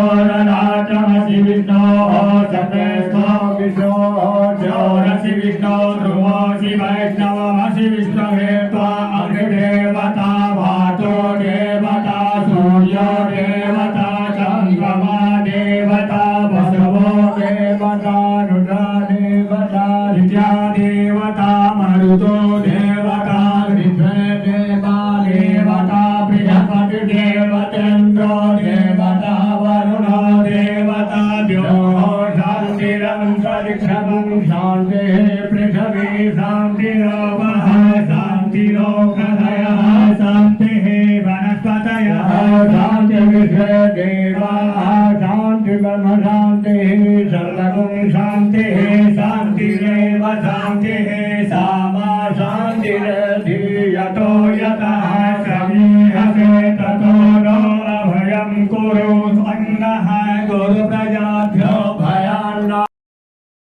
विष्णोरनाथमसि विष्णो सतेष्ठो विष्णो जोरसि विष्णो ध्रुवोऽसि वैष्णवमसि विष्णवे त्वा अग्निदेवता वातो देवता सूर्यो देवता चन्द्रमा देवता वसवो देवता रुद्रा देवता विद्या देवता मरुतो देवता ऋत्वे देवा देवता बृहस्पति देवतेन्द्रो देवता वरुणो देवता द्योः शान्तिरन्तरिक्षं शान्तिः पृथिवी शान्तिरोपः शान्तिरोषधयः शान्तिः वनस्पतयः शान्तिर्विश्वे देवाः शान्तिर्ब्रह्म शान्तिः सर्वगुं शान्तिः शान्तिरेव शान्तिः सामा शान्तिरधीयतो यतः समीहसे ततो नो अभयं कुरु अन्नः गुरु